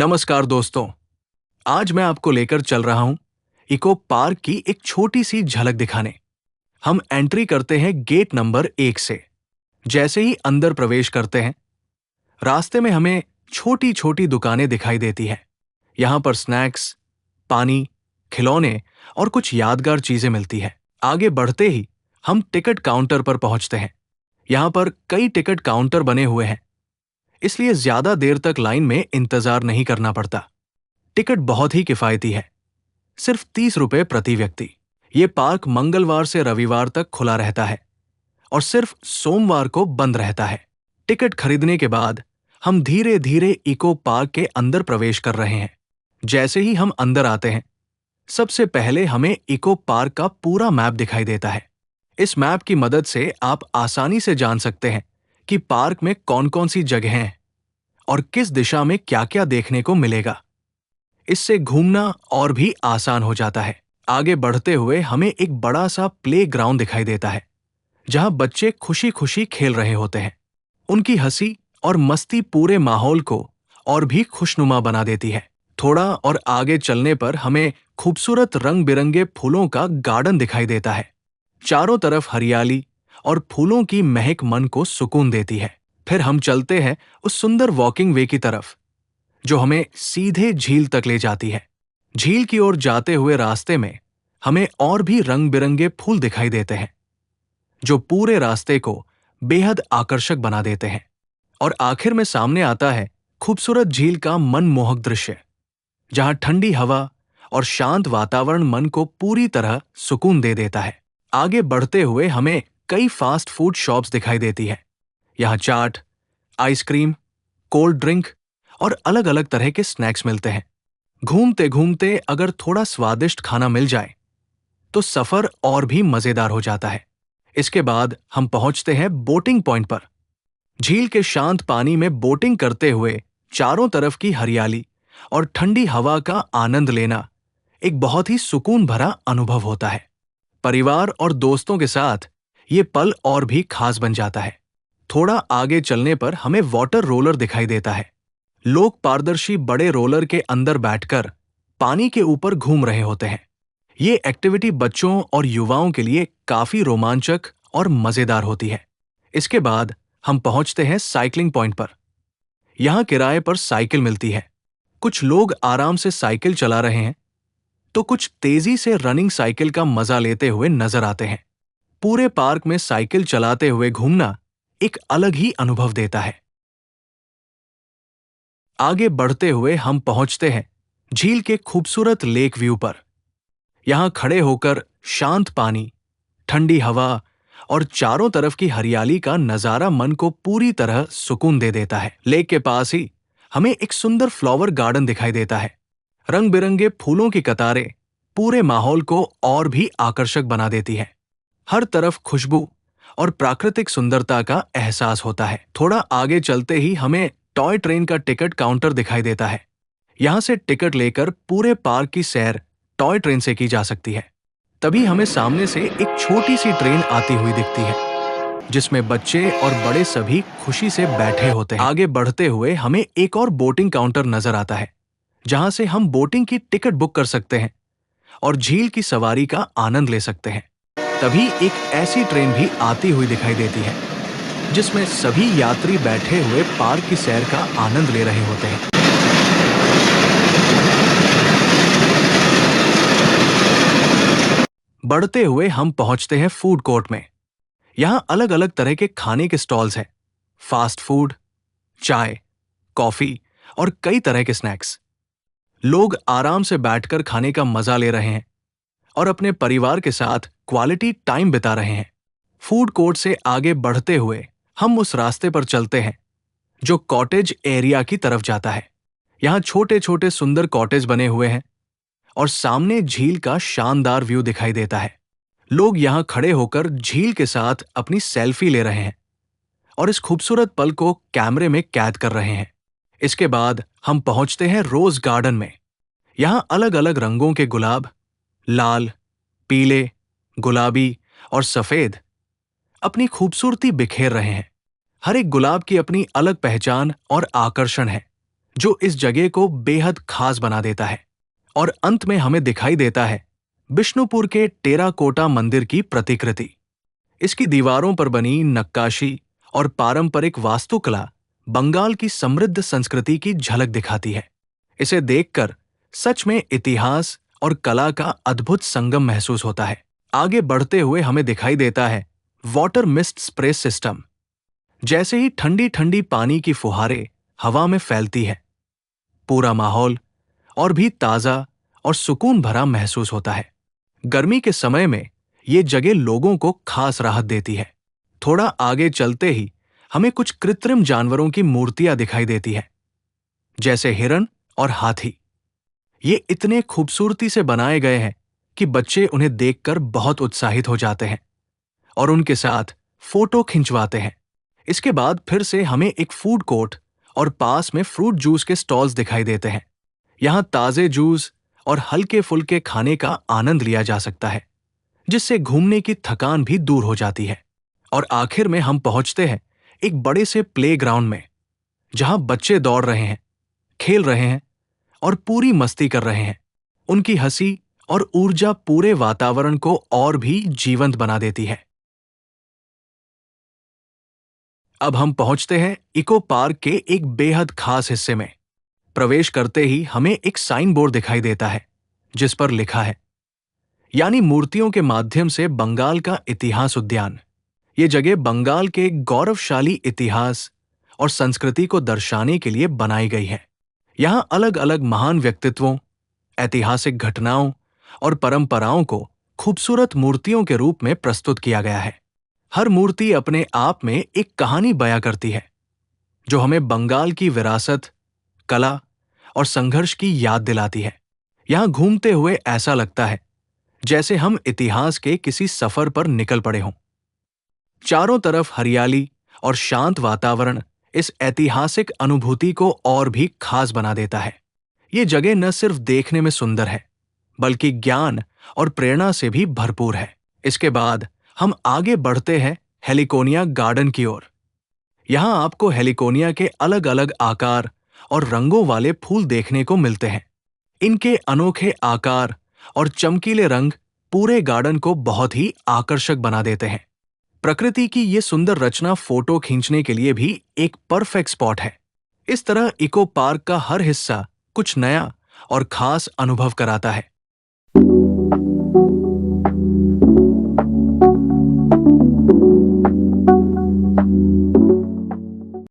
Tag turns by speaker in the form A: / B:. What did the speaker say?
A: नमस्कार दोस्तों। आज मैं आपको लेकर चल रहा हूं इको पार्क की एक छोटी सी झलक दिखाने। हम एंट्री करते हैं गेट नंबर 1 से। जैसे ही अंदर प्रवेश करते हैं, रास्ते में हमें छोटी छोटी दुकानें दिखाई देती हैं। यहां पर स्नैक्स, पानी, खिलौने और कुछ यादगार चीजें मिलती हैं। आगे बढ़ते ही हम टिकट काउंटर पर पहुंचते हैं। यहां पर कई टिकट काउंटर बने हुए हैं, इसलिए ज्यादा देर तक लाइन में इंतजार नहीं करना पड़ता। टिकट बहुत ही किफायती है, सिर्फ 30 रुपए प्रति व्यक्ति। ये पार्क मंगलवार से रविवार तक खुला रहता है और सिर्फ सोमवार को बंद रहता है। टिकट खरीदने के बाद हम धीरे धीरे इको पार्क के अंदर प्रवेश कर रहे हैं। जैसे ही हम अंदर आते हैं, सबसे पहले हमें इको पार्क का पूरा मैप दिखाई देता है। इस मैप की मदद से आप आसानी से जान सकते हैं कि पार्क में कौन कौन सी जगहें हैं और किस दिशा में क्या क्या देखने को मिलेगा। इससे घूमना और भी आसान हो जाता है। आगे बढ़ते हुए हमें एक बड़ा सा प्ले ग्राउंड दिखाई देता है, जहां बच्चे खुशी खुशी खेल रहे होते हैं। उनकी हंसी और मस्ती पूरे माहौल को और भी खुशनुमा बना देती है। थोड़ा और आगे चलने पर हमें खूबसूरत रंग बिरंगे फूलों का गार्डन दिखाई देता है। चारों तरफ हरियाली और फूलों की महक मन को सुकून देती है। फिर हम चलते हैं उस सुंदर वॉकिंग वे की तरफ, जो हमें सीधे झील तक ले जाती है। झील की ओर जाते हुए रास्ते में हमें और भी रंग बिरंगे फूल दिखाई देते हैं, जो पूरे रास्ते को बेहद आकर्षक बना देते हैं। और आखिर में सामने आता है खूबसूरत झील का मनमोहक दृश्य, जहां ठंडी हवा और शांत वातावरण मन को पूरी तरह सुकून दे देता है। आगे बढ़ते हुए हमें कई फास्ट फूड शॉप्स दिखाई देती है। यहाँ चाट, आइसक्रीम, कोल्ड ड्रिंक और अलग अलग तरह के स्नैक्स मिलते हैं। घूमते घूमते अगर थोड़ा स्वादिष्ट खाना मिल जाए तो सफर और भी मजेदार हो जाता है। इसके बाद हम पहुंचते हैं बोटिंग पॉइंट पर। झील के शांत पानी में बोटिंग करते हुए चारों तरफ की हरियाली और ठंडी हवा का आनंद लेना एक बहुत ही सुकून भरा अनुभव होता है। परिवार और दोस्तों के साथ ये पल और भी खास बन जाता है। थोड़ा आगे चलने पर हमें वाटर रोलर दिखाई देता है। लोग पारदर्शी बड़े रोलर के अंदर बैठकर पानी के ऊपर घूम रहे होते हैं। ये एक्टिविटी बच्चों और युवाओं के लिए काफी रोमांचक और मजेदार होती है। इसके बाद हम पहुंचते हैं साइकिलिंग पॉइंट पर। यहां किराए पर साइकिल मिलती है। कुछ लोग आराम से साइकिल चला रहे हैं, तो कुछ तेजी से रनिंग साइकिल का मजा लेते हुए नजर आते हैं। पूरे पार्क में साइकिल चलाते हुए घूमना एक अलग ही अनुभव देता है। आगे बढ़ते हुए हम पहुंचते हैं झील के खूबसूरत लेक व्यू पर। यहां खड़े होकर शांत पानी, ठंडी हवा और चारों तरफ की हरियाली का नजारा मन को पूरी तरह सुकून दे देता है। लेक के पास ही हमें एक सुंदर फ्लावर गार्डन दिखाई देता है। रंग बिरंगे फूलों की कतारें पूरे माहौल को और भी आकर्षक बना देती है। हर तरफ खुशबू और प्राकृतिक सुंदरता का एहसास होता है। थोड़ा आगे चलते ही हमें टॉय ट्रेन का टिकट काउंटर दिखाई देता है। यहां से टिकट लेकर पूरे पार्क की सैर टॉय ट्रेन से की जा सकती है। तभी हमें सामने से एक छोटी सी ट्रेन आती हुई दिखती है, जिसमें बच्चे और बड़े सभी खुशी से बैठे होते हैं। आगे बढ़ते हुए हमें एक और बोटिंग काउंटर नजर आता है, जहां से हम बोटिंग की टिकट बुक कर सकते हैं और झील की सवारी का आनंद ले सकते हैं। तभी एक ऐसी ट्रेन भी आती हुई दिखाई देती है, जिसमें सभी यात्री बैठे हुए पार्क की सैर का आनंद ले रहे होते हैं। बढ़ते हुए हम पहुंचते हैं फूड कोर्ट में। यहां अलग अलग तरह के खाने के स्टॉल्स हैं। फास्ट फूड, चाय, कॉफी और कई तरह के स्नैक्स। लोग आराम से बैठकर खाने का मजा ले रहे हैं और अपने परिवार के साथ क्वालिटी टाइम बिता रहे हैं। फूड कोर्ट से आगे बढ़ते हुए हम उस रास्ते पर चलते हैं जो कॉटेज एरिया की तरफ जाता है। यहाँ छोटे छोटे सुंदर कॉटेज बने हुए हैं और सामने झील का शानदार व्यू दिखाई देता है। लोग यहाँ खड़े होकर झील के साथ अपनी सेल्फी ले रहे हैं और इस खूबसूरत पल को कैमरे में कैद कर रहे हैं। इसके बाद हम पहुंचते हैं रोज गार्डन में। यहाँ अलग अलग रंगों के गुलाब, लाल, पीले, गुलाबी और सफेद, अपनी खूबसूरती बिखेर रहे हैं। हर एक गुलाब की अपनी अलग पहचान और आकर्षण है, जो इस जगह को बेहद खास बना देता है। और अंत में हमें दिखाई देता है बिष्णुपुर के टेराकोटा मंदिर की प्रतिकृति। इसकी दीवारों पर बनी नक्काशी और पारंपरिक वास्तुकला बंगाल की समृद्ध संस्कृति की झलक दिखाती है। इसे देखकर सच में इतिहास और कला का अद्भुत संगम महसूस होता है। आगे बढ़ते हुए हमें दिखाई देता है वाटर मिस्ट स्प्रे सिस्टम। जैसे ही ठंडी ठंडी पानी की फुहारें हवा में फैलती है, पूरा माहौल और भी ताजा और सुकून भरा महसूस होता है। गर्मी के समय में ये जगह लोगों को खास राहत देती है। थोड़ा आगे चलते ही हमें कुछ कृत्रिम जानवरों की मूर्तियां दिखाई देती है, जैसे हिरन और हाथी। ये इतने खूबसूरती से बनाए गए हैं कि बच्चे उन्हें देखकर बहुत उत्साहित हो जाते हैं और उनके साथ फोटो खिंचवाते हैं। इसके बाद फिर से हमें एक फूड कोर्ट और पास में फ्रूट जूस के स्टॉल्स दिखाई देते हैं। यहाँ ताजे जूस और हल्के फुल्के खाने का आनंद लिया जा सकता है, जिससे घूमने की थकान भी दूर हो जाती है। और आखिर में हम पहुंचते हैं एक बड़े से प्लेग्राउंड में, जहां बच्चे दौड़ रहे हैं, खेल रहे हैं और पूरी मस्ती कर रहे हैं। उनकी हंसी और ऊर्जा पूरे वातावरण को और भी जीवंत बना देती है। अब हम पहुंचते हैं इको पार्क के एक बेहद खास हिस्से में। प्रवेश करते ही हमें एक साइन बोर्ड दिखाई देता है, जिस पर लिखा है, यानी मूर्तियों के माध्यम से बंगाल का इतिहास उद्यान। ये जगह बंगाल के गौरवशाली इतिहास और संस्कृति को दर्शाने के लिए बनाई गई है। यहाँ अलग अलग महान व्यक्तित्वों, ऐतिहासिक घटनाओं और परंपराओं को खूबसूरत मूर्तियों के रूप में प्रस्तुत किया गया है। हर मूर्ति अपने आप में एक कहानी बयां करती है, जो हमें बंगाल की विरासत, कला और संघर्ष की याद दिलाती है। यहाँ घूमते हुए ऐसा लगता है जैसे हम इतिहास के किसी सफर पर निकल पड़े हों। चारों तरफ हरियाली और शांत वातावरण इस ऐतिहासिक अनुभूति को और भी खास बना देता है। ये जगह न सिर्फ देखने में सुंदर है, बल्कि ज्ञान और प्रेरणा से भी भरपूर है। इसके बाद हम आगे बढ़ते हैं हेलिकोनिया गार्डन की ओर। यहाँ आपको हेलिकोनिया के अलग अलग आकार और रंगों वाले फूल देखने को मिलते हैं। इनके अनोखे आकार और चमकीले रंग पूरे गार्डन को बहुत ही आकर्षक बना देते हैं। प्रकृति की ये सुंदर रचना फोटो खींचने के लिए भी एक परफेक्ट स्पॉट है। इस तरह इको पार्क का हर हिस्सा कुछ नया और खास अनुभव कराता है।